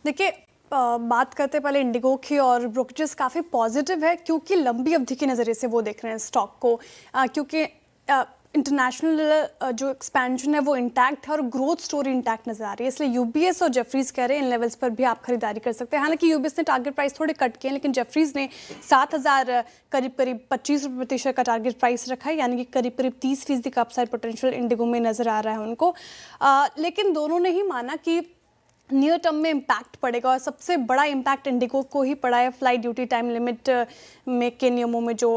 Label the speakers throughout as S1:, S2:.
S1: देखिए, बात करते पहले इंडिगो की और ब्रोकरेजेस काफ़ी पॉजिटिव है क्योंकि लंबी अवधि के नज़रिए से वो देख रहे हैं स्टॉक को, क्योंकि इंटरनेशनल जो एक्सपेंशन है वो इंटैक्ट है और ग्रोथ स्टोरी इंटैक्ट नज़र आ रही है। इसलिए यूबीएस और जेफरीज कह रहे हैं इन लेवल्स पर भी आप खरीदारी कर सकते हैं। हालांकि यूबीएस ने टारगेट प्राइस थोड़े कट किए हैं, लेकिन जेफरीज ने 7,000 करीब 25% का टारगेट प्राइस रखा है, यानी कि करीब 30% का अपसाइड पोटेंशियल इंडिगो में नज़र आ रहा है उनको। लेकिन दोनों ने ही माना कि नियर टर्म में इम्पैक्ट पड़ेगा और सबसे बड़ा इम्पैक्ट इंडिगो को ही पड़ा है फ्लाइट ड्यूटी टाइम लिमिट में के नियमों में जो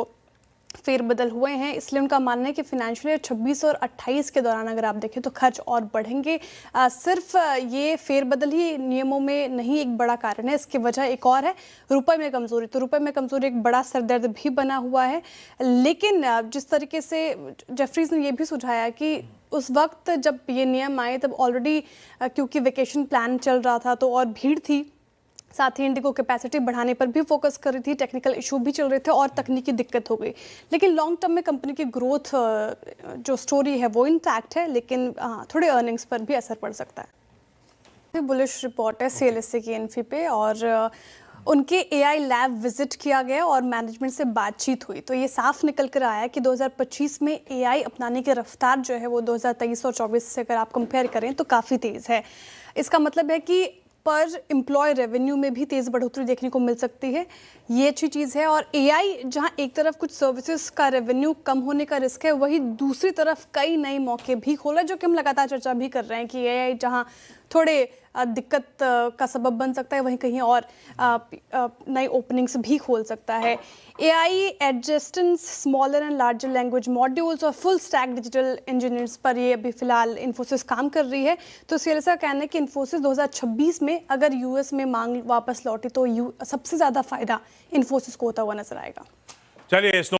S1: फेरबदल हुए हैं। इसलिए उनका मानना है कि फाइनेंशियल ईयर 26 और 28 के दौरान अगर आप देखें तो खर्च और बढ़ेंगे। सिर्फ ये फेरबदल ही नियमों में नहीं एक बड़ा कारण है, इसकी वजह एक और है, रुपए में कमज़ोरी। तो रुपए में कमज़ोरी एक बड़ा सरदर्द भी बना हुआ है। लेकिन जिस तरीके से जेफरीज ने यह भी सुझाया कि उस वक्त जब ये नियम आए तब ऑलरेडी क्योंकि वेकेशन प्लान चल रहा था तो और भीड़ थी, साथ ही इंडिगो कैपेसिटी बढ़ाने पर भी फोकस कर रही थी, टेक्निकल इशू भी चल रहे थे और तकनीकी दिक्कत हो गई। लेकिन लॉन्ग टर्म में कंपनी की ग्रोथ जो स्टोरी है वो इंटैक्ट है, लेकिन थोड़े अर्निंग्स पर भी असर पड़ सकता है। बुलिश रिपोर्ट है सीएलएसए की इन्फी पे और उनके एआई लैब विजिट किया गया और मैनेजमेंट से बातचीत हुई तो ये साफ निकल कर आया कि 2025 में एआई अपनाने की रफ्तार जो है वो 2023 और 24 से अगर आप कंपेयर करें तो काफ़ी तेज़ है। इसका मतलब है कि पर एम्प्लॉय रेवेन्यू में भी तेज़ बढ़ोतरी देखने को मिल सकती है, ये अच्छी चीज़ है। और एआई जहां एक तरफ कुछ सर्विसेज का रेवेन्यू कम होने का रिस्क है, वही दूसरी तरफ कई नए मौके भी खोला, जो कि हम लगातार चर्चा भी कर रहे हैं कि एआई जहां थोड़े दिक्कत का सबब बन सकता है, वहीं कहीं और नई ओपनिंग्स भी खोल सकता है। AI assistants smaller and larger language modules और फुल स्टैक डिजिटल इंजीनियर्स पर ये अभी फिलहाल इन्फोसिस काम कर रही है। तो सीएलएसए का कहना है कि इन्फोसिस 2026 में अगर यूएस में मांग वापस लौटी तो सबसे ज़्यादा फायदा इन्फोसिस को होता हुआ नजर आएगा।
S2: चलिए।